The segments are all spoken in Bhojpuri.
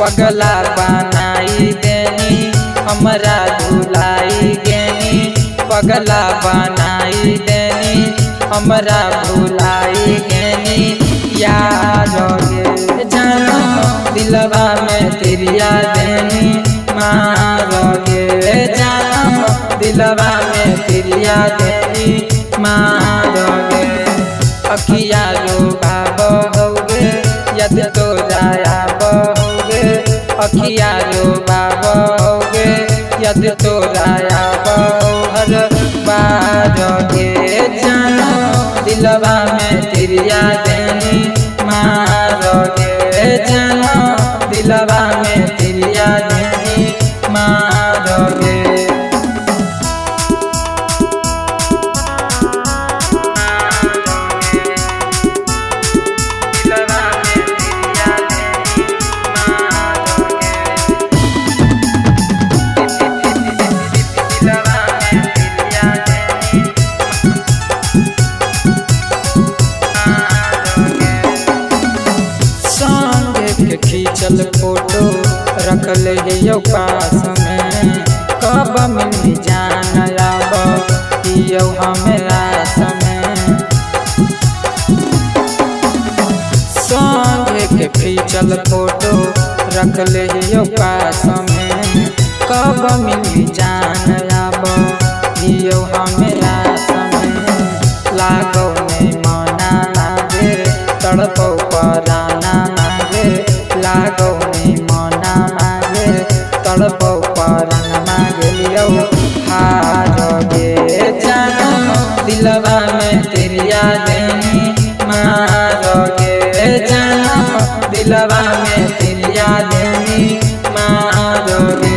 पगला बनाई देनी हमरा भुलाई गेनी, पगला बनाई देनी हमरा भुलाई गेनी। यार गे जानो दिलवा में तिरिया देनी, मार गे जानो दिलवा में तिरिया देनी, मार गे। अखिया रो बाबा होगे यद तो जाया बहोगे, अखिया रो बाबा होगे यद तो जाया बहर बार गे जानो दिलवा में तिरिया देनी, मार गे जानो दिलवा में तिरिया देनी, मार गे। खींचल फोटो रखल है पास में, कब मिली जान आब पियो हमें आस में। संगे के खींचल फोटो रखल है पास में, कब मिली जान आब पियो हमें आस में। लागो में मना लागे तड़पो पराना मागे, लागो नहीं मना मागे तड़पो परन मागे लियो। हार गे जानो दिलवा में तिरिया देनी, मार गे जानो दिलवा में तिरिया देनी, मार गे।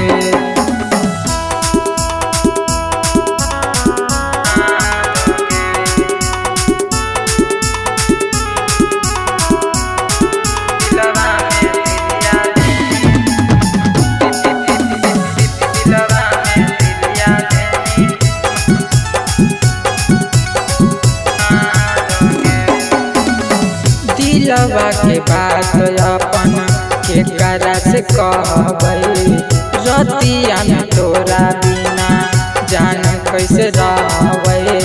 दिलवा के बात अपन के करा से कहबई, रतिया में तोरा बिना जान कैसे रहबई।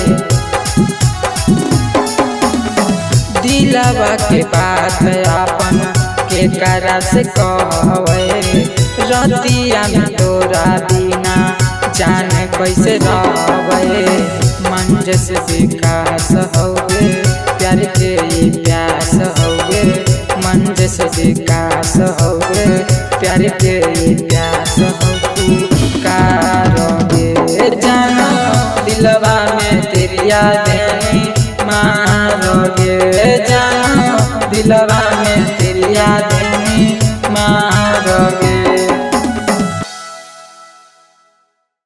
दिलवा के बात अपन के करा से कहबई, रतिया में तोरा बिना जान कैसे रहबई। मंजस विकास होगे प्यार के प्यास होगे, मंजस विकास होगे प्यार के प्यास होगे। कारोगे जानो दिलवा में तिरिया देनी, मारोगे जानो दिलवा में तिरिया देनी, मारोगे।